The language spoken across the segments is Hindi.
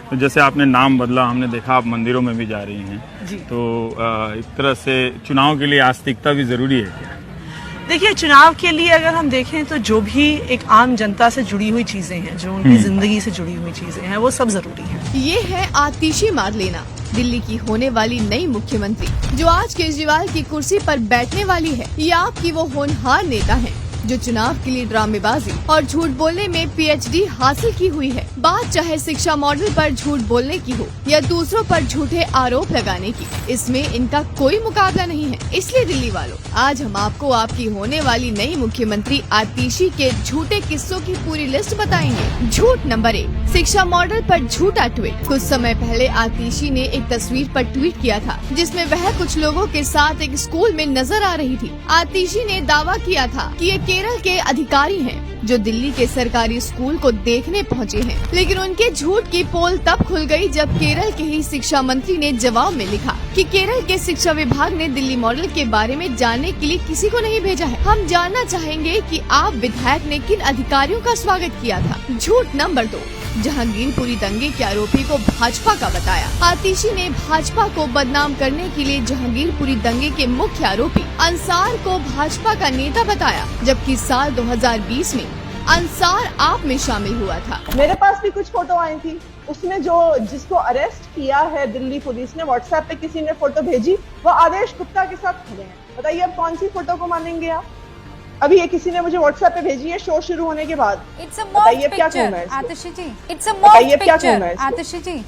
तो जैसे आपने नाम बदला, हमने देखा आप मंदिरों में भी जा रही हैं जी। तो एक तरह से चुनाव के लिए आस्तिकता भी जरूरी है क्या? देखिए, चुनाव के लिए अगर हम देखें तो जो भी एक आम जनता से जुड़ी हुई चीजें हैं, जो उनकी जिंदगी से जुड़ी हुई चीजें हैं, वो सब जरूरी है। ये है आतिशी मार्लेना, दिल्ली की होने वाली नई मुख्यमंत्री, जो आज केजरीवाल की कुर्सी पर बैठने वाली है। ये आपकी वो होनहार नेता है जो चुनाव के लिए ड्रामेबाजी और झूठ बोलने में पीएचडी हासिल की हुई है। बात चाहे शिक्षा मॉडल पर झूठ बोलने की हो या दूसरों पर झूठे आरोप लगाने की, इसमें इनका कोई मुकाबला नहीं है। इसलिए दिल्ली वालों, आज हम आपको आपकी होने वाली नई मुख्यमंत्री आतिशी के झूठे किस्सों की पूरी लिस्ट बताएंगे। झूठ नंबर 1, शिक्षा मॉडल पर झूठा ट्वीट। कुछ समय पहले आतिशी ने एक तस्वीर पर ट्वीट किया था जिसमें वह कुछ लोगों के साथ एक स्कूल में नजर आ रही थी। आतिशी ने दावा किया था कि ये केरल के अधिकारी हैं जो दिल्ली के सरकारी स्कूल को देखने पहुंचे हैं, लेकिन उनके झूठ की पोल तब खुल गई जब केरल के ही शिक्षा मंत्री ने जवाब में लिखा कि केरल के शिक्षा विभाग ने दिल्ली मॉडल के बारे में जानने के लिए किसी को नहीं भेजा है। हम जानना चाहेंगे कि आप विधायक ने किन अधिकारियों का स्वागत किया था। झूठ नंबर 2, जहांगीरपुरी दंगे के आरोपी को भाजपा का बताया। आतिशी ने भाजपा को बदनाम करने के लिए जहांगीरपुरी दंगे के मुख्य आरोपी अंसार को भाजपा का नेता बताया, जबकि साल 2020 में अंसार आप में शामिल हुआ था। मेरे पास भी कुछ फोटो आई थी, उसमें जिसको अरेस्ट किया है दिल्ली पुलिस ने, व्हाट्सएप पे किसी ने फोटो भेजी, वो आदेश गुप्ता के साथ खड़े हैं। बताइए अब कौन सी फोटो को मानेंगे आप? अभी ये किसी ने मुझे व्हाट्सएप पे भेजी है शो शुरू होने के बाद। बताइए क्या कहना है आतिशी जी, बताइए क्या कहना है आतिशी जी।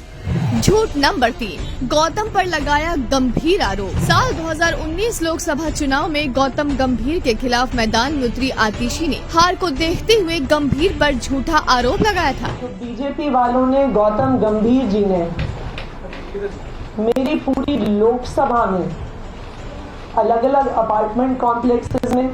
झूठ नंबर 3, गौतम पर लगाया गंभीर आरोप। साल 2019 लोकसभा चुनाव में गौतम गंभीर के खिलाफ मैदान में उतरी आतिशी ने हार को देखते हुए गंभीर पर झूठा आरोप लगाया था। तो बीजेपी वालों ने गौतम गंभीर जी ने मेरी पूरी लोकसभा में अलग अलग अपार्टमेंट कॉम्प्लेक्सेस में,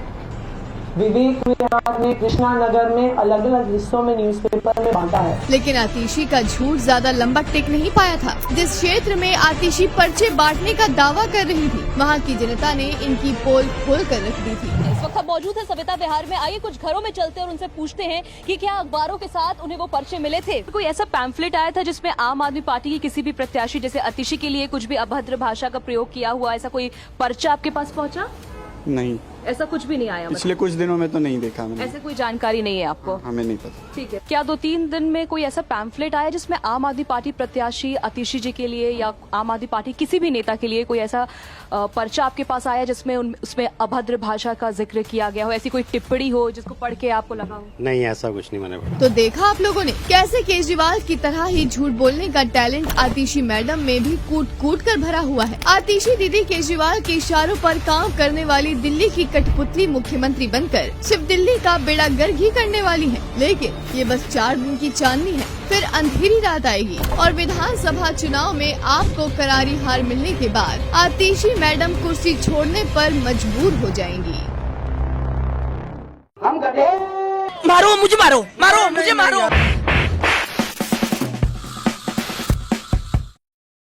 विवेक विहार में, कृष्णा नगर में, अलग अलग हिस्सों में न्यूज़पेपर में बांटा है। लेकिन आतिशी का झूठ ज्यादा लंबा टिक नहीं पाया था। जिस क्षेत्र में आतिशी पर्चे बांटने का दावा कर रही थी, वहां की जनता ने इनकी पोल खोल कर रख दी थी। इस वक्त मौजूद है सविता विहार में। आइए कुछ घरों में चलते हैं और उनसे पूछते हैं कि क्या अखबारों के साथ उन्हें वो पर्चे मिले थे। कोई ऐसा पैम्फलेट आया था जिसमें आम आदमी पार्टी की किसी भी प्रत्याशी जैसे आतिशी के लिए कुछ भी अभद्र भाषा का प्रयोग किया हुआ, ऐसा कोई पर्चा आपके पास पहुँचा? नहीं, ऐसा कुछ भी नहीं आया। पिछले कुछ दिनों में तो नहीं देखा मैंने। ऐसे कोई जानकारी नहीं है आपको? हमें नहीं पता। ठीक है। क्या 2-3 दिन में कोई ऐसा पैम्फलेट आया जिसमें आम आदमी पार्टी प्रत्याशी आतिशी जी के लिए या आम आदमी पार्टी किसी भी नेता के लिए कोई ऐसा पर्चा आपके पास आया जिसमें उसमें अभद्र भाषा का जिक्र किया गया हो, ऐसी कोई टिप्पणी हो जिसको पढ़ के आपको लगा हो? नहीं, ऐसा कुछ नहीं मैंने पढ़ा। तो देखा आप लोगों ने कैसे केजरीवाल की तरह ही झूठ बोलने का टैलेंट आतिशी मैडम में भी कूट कूट कर भरा हुआ है। आतिशी दीदी केजरीवाल के इशारों पर काम करने वाली दिल्ली की कठपुतली मुख्यमंत्री बनकर सिर्फ दिल्ली का बेड़ा गर्क ही करने वाली है। लेकिन ये बस 4 दिन की चांदनी है, फिर अंधेरी रात आएगी और विधानसभा चुनाव में आपको करारी हार मिलने के बाद आतिशी मैडम कुर्सी छोड़ने पर मजबूर हो जाएंगी। हम मारो मुझे, मारो मुझे, मारो।